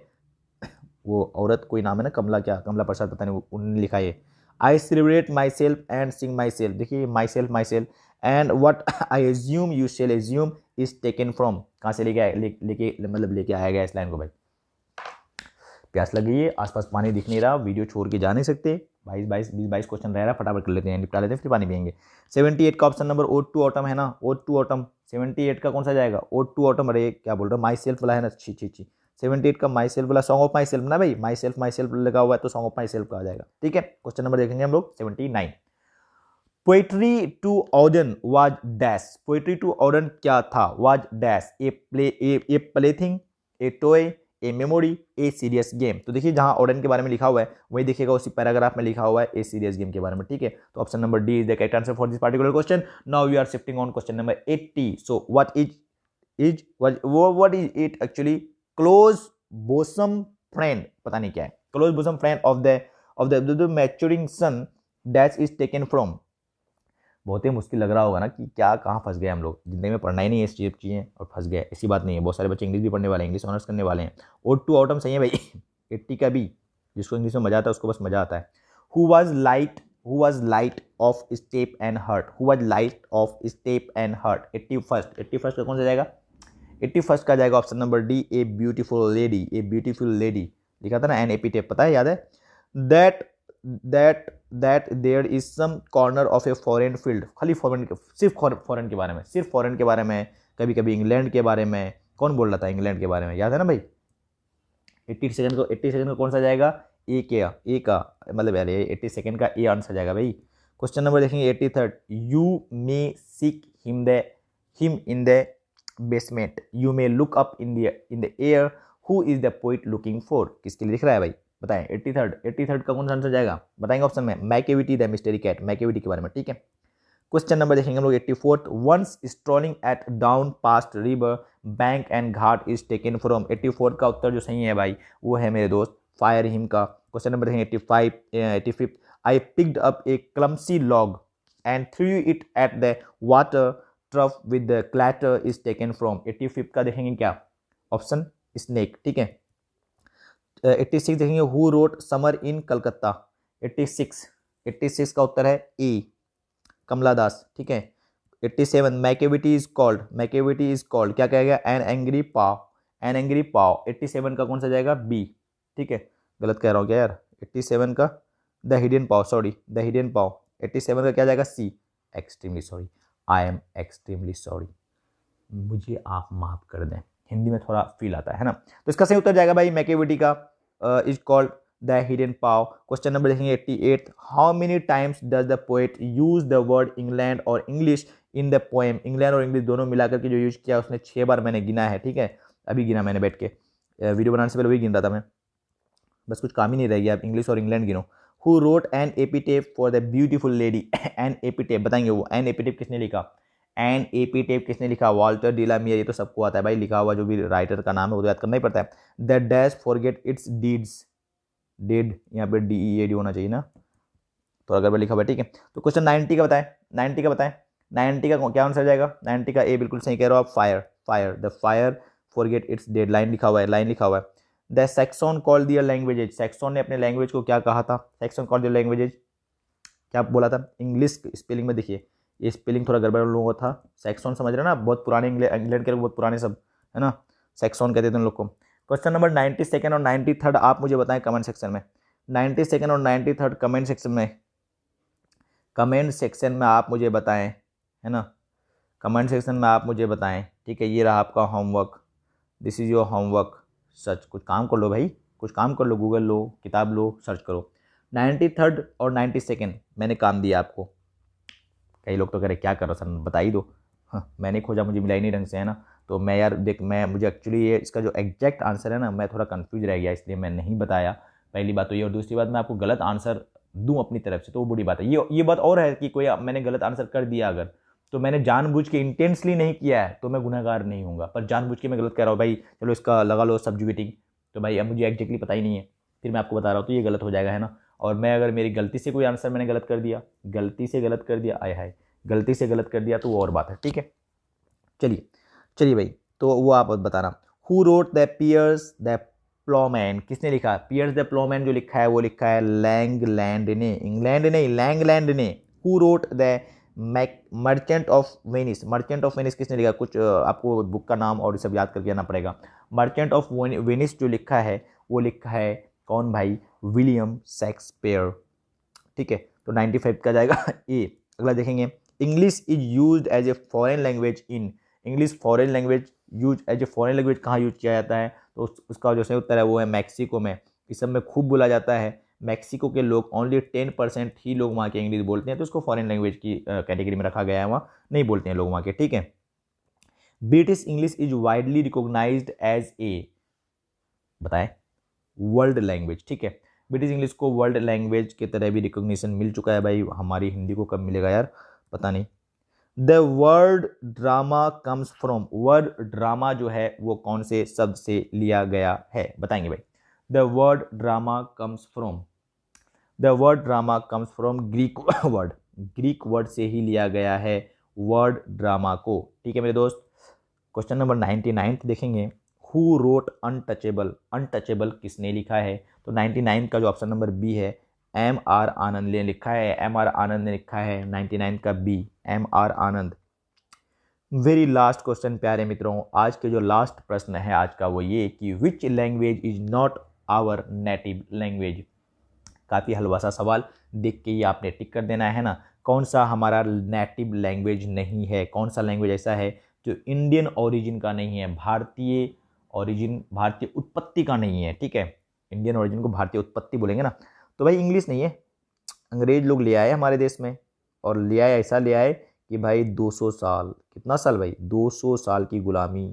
वो औरत कोई नाम है ना, कमला प्रसाद, पता नहीं, उन्होंने लिखा है I celebrate myself and sing myself. देखिए myself and what I assume you shall assume is taken from. कहाँ से लेके आया गया इस लाइन को भाई? प्यास लग गई है, आसपास पानी दिख नहीं रहा, वीडियो छोड़ के जा नहीं सकते। 22 क्वेश्चन रह रहा, फटाफट कर लेते हैं, निपटा लेते हैं, फिर पानी पियेंगे। 78 का option number ode to autumn है ना, ओड टू ऑटम। 78 का कौन सा जाएगा? Ode to autumn. अरे क्या बोल रहा हूँ, माई सेल्फ वाला है ना, छी छी छी। 78 का माई सेल्फ वाला, सॉन्ग ऑफ माई सेल्फ ना भाई, माई सेल्फ लगा हुआ है, तो सॉन्ग ऑफ माई सेल्फ का आ जाएगा, ठीक है। क्वेश्चन नंबर देखेंगे हम लोग 79। Poetry to Auden was dash. Poetry to Auden क्या था? Was dash a plaything, a toy, a memory, a serious game. तो देखिए जहां ऑर्डन के बारे में लिखा हुआ है वही देखिएगा उसी पैराग्राफ में लिखा हुआ है ए सीरियस गेम के बारे में, ठीक है। तो option number D is the correct answer for this particular question. Now we are shifting on question number 80। So what is it actually? Close bosom friend, पता नहीं क्या है। Close bosom friend of the maturing son that is taken from. बहुत ही मुश्किल लग रहा होगा ना कि क्या कहाँ फंस गए हम लोग, जिंदगी में पढ़ना ही नहीं है इस चीज़ें और फंस गए, ऐसी बात नहीं है। बहुत सारे बच्चे इंग्लिश भी पढ़ने वाले हैं, इंग्लिश ऑनर्स करने वाले हैं। ओड टू ऑटम सही है भाई। 80 का भी, जिसको इंग्लिश में मजा आता है उसको बस मजा आता है। Who was light of step and heart. Who was light of step and heart. 81 का कौन सा जाएगा? 81 का जाएगा option number D, a beautiful lady. A beautiful lady लिखा था ना, NAP टेप, पता है, याद है। That there is some corner of a foreign field. खाली सिर्फ फॉरेन के बारे में, सिर्फ फॉरेन के बारे में, कभी कभी इंग्लैंड के बारे में। कौन बोल रहा था इंग्लैंड के बारे में, याद है ना भाई। 80 सेकंड का कौन सा जाएगा? ए का मतलब यार 80 सेकंड का ए आंसर जाएगा भाई। क्वेश्चन नंबर देखेंगे 83। You may seek him in the basement, you may look up in the air, who is the poet looking for. किसके लिए लिख रहा है भाई? बताएं। 83 का कौन सा आंसर जाएगा? बताएंगे ऑप्शन में। Macavity the mystery cat, Macavity के बारे में, ठीक है। क्वेश्चन नंबर देखेंगे हम लोग 84। Once strolling at dawn past river bank and ghat is taken from. 84 का उत्तर जो सही है भाई वो है मेरे दोस्त फायर हिम का। क्वेश्चन नंबर देखेंगे 85। I picked up A clumsy log and through it at the water trough with the clatter is taken from. 85 का देखेंगे क्या? ऑप्शन स्नेक, ठीक है। 86 देखेंगे who wrote summer in Calcutta. 86 का उत्तर है ए, कमला दास, ठीक है। 87 मैकेविटी इज कॉल्ड क्या कहेगा? एन एंग्री पाव। 87 का कौन सा जाएगा? बी, ठीक है। गलत कह रहा हूँ क्या यार? 87 का द हिडन पाव। 87 का क्या जाएगा? C, extremely sorry, I am extremely sorry, मुझे आप माफ कर दें, हिंदी में थोड़ा फील आता है ना। तो इसका सही उत्तर जाएगा भाई मैकेविटी का is called the hidden paw. Question number देखेंगे 88। How many times does the poet use the word England और English in the poem. England और इंग्लिश दोनों मिलाकर के जो यूज किया उसने 6 बार मैंने गिना है, ठीक है। अभी गिना मैंने बैठ के, वीडियो बनाने से पहले वही गिन रहा था मैं। बस कुछ काम ही नहीं रह गया, आप इंग्लिश और इंग्लैंड गिनो। Who wrote an epitaph for the beautiful lady. An epitaph बताएंगे वो एन एपिटेप किसने लिखा, एन एपिटेप किसने लिखा, वॉल्टर डिलामियर, ये तो सबको आता है भाई, लिखा हुआ जो भी राइटर का नाम है वो तो याद करना ही पड़ता है। The dash forget it's deeds, dead यहाँ पे DEAD होना चाहिए ना, तो अगर लिखा हुआ है, ठीक है। तो क्वेश्चन 90 का बताएं, 90 का बताएं, 90 का क्या आंसर जाएगा, 90 का ए बिल्कुल सही कह रहे हो आप, fire, fire, the fire forget its dead, line लिखा हुआ है, लाइन लिखा हुआ है। The Saxon called their languages, Saxon ने अपने लैंग्वेज को क्या कहा था, सैक्सन कॉल्ड दियर लैंग्वेजेज क्या बोला था, इंग्लिश स्पेलिंग में देखिए ये स्पेलिंग थोड़ा गड़बड़ लोगों का था, सैक्सन समझ रहे ना, बहुत पुराने इंग्लैंड के लोग बहुत पुराने सब है ना, सैक्सन कहते थे उन लोग को। क्वेश्चन नंबर 92 और 93 आप मुझे बताएं कमेंट सेक्शन में, 92 और 93 कमेंट सेक्शन में, कमेंट सेक्शन में आप मुझे बताएं, है ना, कमेंट सेक्शन में आप मुझे बताएं, ठीक है। ये रहा आपका homework, this is your homework, search कुछ काम कर लो भाई, कुछ काम कर लो, गूगल लो, किताब लो, सर्च करो। 93 और 92 मैंने काम दिया आपको। कई लोग तो कह रहे क्या कर रहा सर बता ही दो, हाँ मैंने खोजा मुझे मिला ही नहीं ढंग से, है ना। तो मैं यार देख, मैं मुझे एक्चुअली ये इसका जो एग्जैक्ट आंसर है ना, मैं थोड़ा कंफ्यूज रह गया, इसलिए मैं नहीं बताया, पहली बात तो ये। और दूसरी बात मैं आपको गलत आंसर दूं अपनी तरफ से तो वो बुरी बात है। ये बात और है कि कोई मैंने गलत आंसर कर दिया अगर, तो मैंने जानबूझ के इंटेंसली नहीं किया है तो मैं गुनहगार नहीं हूँगा, पर जानबूझ के मैं गलत कह रहा हूँ भाई, चलो इसका लगा लो सब्जुगेटिंग, तो भाई अब मुझे एग्जैक्टली पता ही नहीं है, फिर मैं आपको बता रहा हूँ तो ये गलत हो जाएगा, है ना। और मैं अगर मेरी गलती से कोई आंसर मैंने गलत कर दिया, गलती से गलत कर दिया, आय हाय गलती से गलत कर दिया तो वो और बात है, ठीक है। चलिए चलिए भाई, तो वो आप बताना। Who wrote the Piers the Plowman, किसने लिखा, पियर्स द प्लॉमैन जो लिखा है वो लिखा है लैंगलैंड ने, इंग्लैंड नहीं लैंगलैंड ने। Who wrote the merchant of Venice, merchant of Venice किसने लिखा, कुछ आपको बुक का नाम और सब याद करके आना पड़ेगा। मर्चेंट ऑफ वेनिस जो लिखा है वो लिखा है कौन भाई, विलियम शेक्सपियर, ठीक है। तो 95 का जाएगा ए। अगला देखेंगे, English is use as a foreign language in, English foreign language use as a foreign language कहाँ यूज किया जाता है, तो उसका जो सही उत्तर है वो है मैक्सिको में, इस सब में खूब बोला जाता है। मैक्सिको के लोग ओनली 10% ही लोग वहाँ के इंग्लिश बोलते हैं, तो उसको फॉरेन लैंग्वेज की कैटेगरी में रखा गया है, वहाँ नहीं बोलते हैं लोग वहाँ के, ठीक है। British English is widely recognised as a, बताएं, वर्ल्ड लैंग्वेज, ठीक है। ब्रिटिश इंग्लिश को वर्ल्ड लैंग्वेज की तरह भी रिकॉग्निशन मिल चुका है भाई, हमारी हिंदी को कब मिलेगा यार पता नहीं। The word drama comes from, word drama जो है वो कौन से शब्द से लिया गया है, बताएंगे भाई। The word drama comes from, the word drama comes from Greek word, Greek word से ही लिया गया है वर्ड ड्रामा को, ठीक है मेरे दोस्त। क्वेश्चन नंबर 99 देखेंगे, हु रोट अनटचेबल, अनटचेबल किसने लिखा है, तो 99 का जो ऑप्शन नंबर बी है MR आनंद ने लिखा है, MR आनंद ने लिखा है 99 का बी, MR आनंद। वेरी लास्ट क्वेश्चन प्यारे मित्रों, आज के जो लास्ट प्रश्न है आज का वो ये कि which language is not our native language, काफ़ी हलवा सा सवाल, देख के ये आपने टिक कर देना है ना, कौन सा हमारा नेटिव लैंग्वेज नहीं है, कौन सा लैंग्वेज ऐसा है जो इंडियन ओरिजिन का नहीं है, भारतीय ओरिजिन, भारतीय उत्पत्ति का नहीं है, ठीक है। इंडियन ओरिजिन को भारतीय उत्पत्ति बोलेंगे ना, तो भाई इंग्लिश नहीं है, अंग्रेज लोग ले आए हमारे देश में, और ले आए ऐसा ले आए कि भाई 200 साल, कितना साल भाई, 200 साल की गुलामी,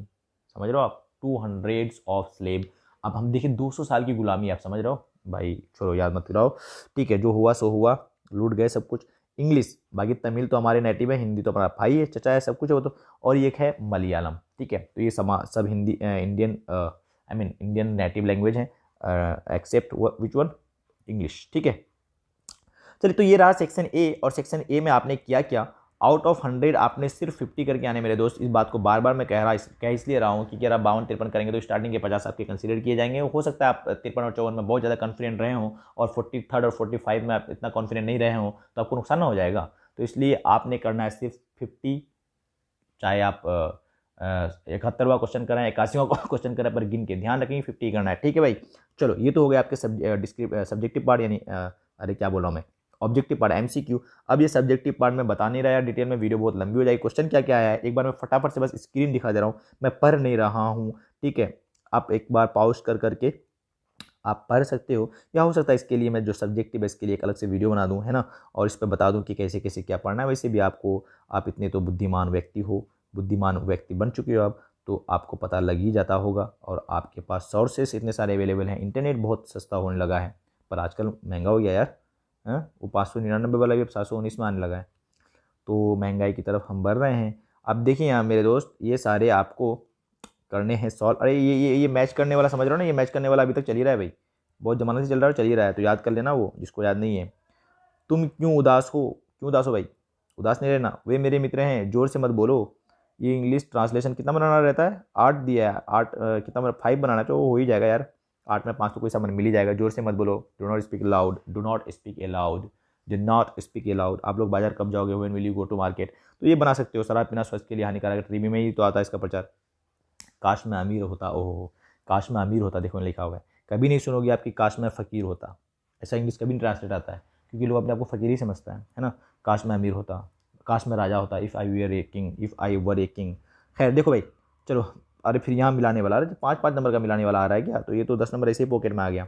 समझ रहे हो आप, 200 ऑफ स्लेव। अब हम देखिए 200 साल की गुलामी, आप समझ रहे हो भाई, छोड़ो याद मत दिलाओ, ठीक है, जो हुआ सो हुआ, लूट गए सब कुछ। इंग्लिश, बाकी तमिल तो हमारे नेटिव है, हिंदी तो हमारा भाई है, चचा है, सब कुछ है वो तो, और एक है मलयालम, ठीक है। तो ये सब Hindi Indian Indian native language है, एक्सेप्ट विच वन, इंग्लिश, ठीक है। चलिए, तो ये रहा सेक्शन ए, और सेक्शन ए में आपने किया क्या, आउट ऑफ 100 आपने सिर्फ 50 करके आने मेरे दोस्त। इस बात को बार बार मैं कह इसलिए रहा हूँ कि अगर आप 52-53 करेंगे तो स्टार्टिंग के 50 आपके कंसीडर किए जाएंगे। हो सकता है आप 53 और 54 में बहुत ज़्यादा कॉन्फिडेंट रहे हों और 43 और 45 में आप इतना कॉन्फिडेंट नहीं रहे हों, तो आपको नुकसान ना हो जाएगा। तो इसलिए आपने करना है सिर्फ 50, चाहे आप 71वां क्वेश्चन कराएं, 81वां क्वेश्चन कराएं, पर गिन के ध्यान रखेंगे 50 करना है, ठीक है भाई। चलो, ये तो हो गया आपके सब्जेक्टिव पार्ट, यानी अरे क्या बोल रहा हूँ मैं, ऑब्जेक्टिव पार्ट MCQ। अब ये सब्जेक्टिव पार्ट में बता नहीं रहा यार डिटेल में, वीडियो बहुत लंबी हो जाएगी। क्वेश्चन क्या क्या आया है एक बार मैं फटाफट से बस स्क्रीन दिखा दे रहा हूँ, मैं पढ़ नहीं रहा हूँ, ठीक है। आप एक बार पॉज करके आप पढ़ सकते हो, या हो सकता है इसके लिए मैं जो सब्जेक्टिव है इसके लिए एक अलग से वीडियो बना दूँ, है ना, और इस पर बता दूँ कि कैसे कैसे क्या पढ़ना है। वैसे भी आप इतने तो बुद्धिमान व्यक्ति बन चुके हो आप, तो आपको पता लग ही जाता होगा। और आपके पास सोर्सेस इतने सारे अवेलेबल हैं, इंटरनेट बहुत सस्ता होने लगा है, पर आजकल महंगा हो गया यार। वो 599 वाला भी अब 719 में आने लगा है। तो महंगाई की तरफ हम बढ़ रहे हैं। अब देखिए यहाँ मेरे दोस्त, ये सारे आपको करने हैं सॉल्व। अरे ये मैच करने वाला समझ रहे हो ना, ये मैच करने वाला अभी तक चल ही रहा है भाई, बहुत ज़माने से चल रहा है, चल ही रहा है। तो याद कर लेना वो, जिसको याद नहीं है। तुम क्यों उदास हो भाई, उदास नहीं रहना। वे मेरे मित्र हैं, जोर से मत बोलो। ये इंग्लिश ट्रांसलेशन कितना बनाना रहता है? 8 दिया है, 8 कितना 5 बनाना है, तो हो ही जाएगा यार। 8 में 5 तो कोई सामान मिल ही जाएगा। जोर से मत बोलो। Do not speak aloud, do not speak aloud, do not speak aloud. आप लोग बाजार कब जाओगे? When will you go to market? तो ये बना सकते हो। शराब पीना स्वास्थ्य के लिए हानिकारक है, टीवी में ही तो आता है इसका प्रचार। काश में अमीर होता, ओहो काश में अमीर होता, देखो लिखा हुआ है। कभी नहीं सुनोगे आपकी काश में फ़कीर होता, ऐसा इंग्लिश कभी नहीं ट्रांसलेट आता है, क्योंकि लोग अपने आप को फ़कीर ही समझता है ना। काश में अमीर होता, काश में राजा होता, if I were a king, if I were a king. खैर देखो भाई, चलो। अरे फिर यहाँ मिलाने वाला, अरे 5 नंबर का मिलाने वाला आ रहा है क्या? तो ये तो 10 नंबर ऐसे ही पॉकेट में आ गया।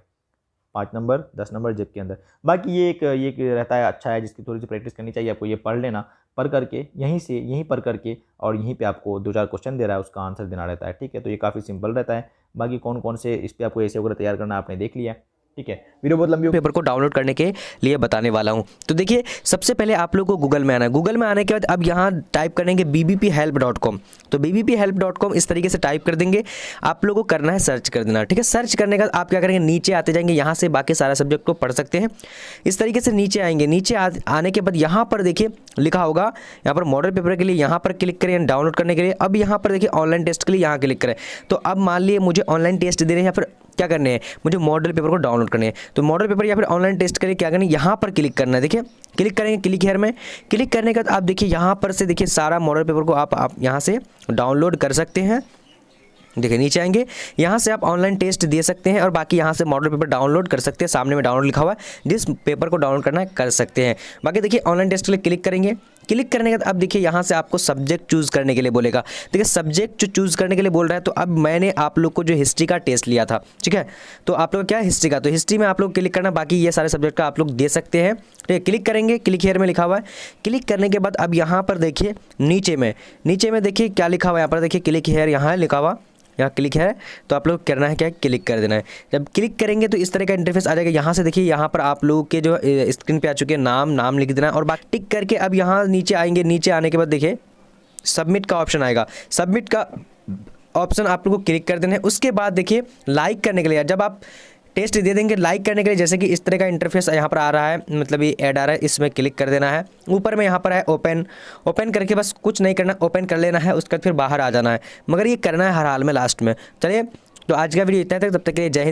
5 नंबर 10 नंबर जेब के अंदर। बाकी ये एक रहता है, अच्छा है, जिसकी थोड़ी सी प्रैक्टिस करनी चाहिए आपको। ये पढ़ लेना, पढ़ करके यहीं पढ़ करके, और यहीं पे आपको 2-4 क्वेश्चन दे रहा है, उसका आंसर देना रहता है, ठीक है। तो ये काफ़ी सिंपल रहता है। बाकी कौन कौन से इस पर आपको ऐसे वगैरह तैयार करना आपने देख लिया, ठीक है। वीडियो बहुत लंबी पेपर को डाउनलोड करने के लिए बताने वाला हूं। तो देखिए, सबसे पहले आप लोग को गूगल में आना है। गूगल में आने के बाद अब यहाँ टाइप करेंगे bbphelp.com। तो bbphelp.com इस तरीके से टाइप कर देंगे। आप लोगों को करना है सर्च कर देना, ठीक है। सर्च करने का आप क्या करेंगे, नीचे आते जाएंगे, यहाँ से बाकी सारा सब्जेक्ट को पढ़ सकते हैं। इस तरीके से नीचे आएंगे। नीचे आने के बाद यहाँ पर देखिए लिखा होगा, यहाँ पर मॉडल पेपर के लिए यहाँ पर क्लिक करें डाउनलोड करने के लिए। अब यहाँ पर देखिए ऑनलाइन टेस्ट के लिए यहाँ क्लिक करें। तो अब मान लिए मुझे ऑनलाइन टेस्ट देने हैं, या फिर क्या करने हैं, मुझे मॉडल पेपर को डाउनलोड करने हैं। तो मॉडल पेपर या फिर ऑनलाइन टेस्ट के लिए क्या करना है, यहाँ पर क्लिक करना है। देखिए क्लिक करेंगे, क्लिक हेयर में क्लिक करने के बाद आप देखिए यहाँ पर से देखिए सारा मॉडल पेपर को आप यहाँ से डाउनलोड कर सकते हैं। देखिए नीचे आएंगे, यहाँ से आप ऑनलाइन टेस्ट दे सकते हैं और बाकी यहाँ से मॉडल पेपर डाउनलोड कर सकते हैं। सामने में डाउनलोड लिखा हुआ है, जिस पेपर को डाउनलोड करना है कर सकते हैं। बाकी देखिए ऑनलाइन टेस्ट के लिए क्लिक करेंगे। क्लिक करने के बाद अब देखिए यहाँ से आपको सब्जेक्ट चूज़ करने के लिए बोलेगा। देखिए सब्जेक्ट जो चूज़ करने के लिए बोल रहा है, तो अब मैंने आप लोग को जो हिस्ट्री का टेस्ट लिया था, ठीक है। तो आप लोग क्या हिस्ट्री का, तो हिस्ट्री में आप लोग क्लिक करना, बाकी ये सारे सब्जेक्ट का आप लोग दे सकते हैं, ठीक है। क्लिक करेंगे, क्लिक हेयर में लिखा हुआ है। क्लिक करने के बाद अब यहाँ पर देखिए नीचे में देखिए क्या लिखा हुआ है, यहाँ पर देखिए क्लिक हेयर यहाँ लिखा हुआ, यहाँ क्लिक है। तो आप लोग करना है क्या, क्लिक कर देना है। जब क्लिक करेंगे तो इस तरह का इंटरफेस आ जाएगा। यहाँ से देखिए यहाँ पर आप लोगों के जो स्क्रीन पे आ चुके हैं नाम लिख देना है, और बाकी टिक करके अब यहाँ नीचे आएंगे। नीचे आने के बाद देखिए सबमिट का ऑप्शन आएगा। सबमिट का ऑप्शन आप लोग को क्लिक कर देना है। उसके बाद देखिए लाइक करने के लिए, जब आप टेस्ट दे देंगे लाइक करने के लिए, जैसे कि इस तरह का इंटरफेस यहाँ पर आ रहा है, मतलब ये ऐड आ रहा है, इसमें क्लिक कर देना है। ऊपर में यहाँ पर है ओपन करके बस कुछ नहीं करना, ओपन कर लेना है। उसके बाद फिर बाहर आ जाना है, मगर ये करना है हर हाल में लास्ट में। चलिए, तो आज का वीडियो इतना तक, तब तक के लिए जय हिंद।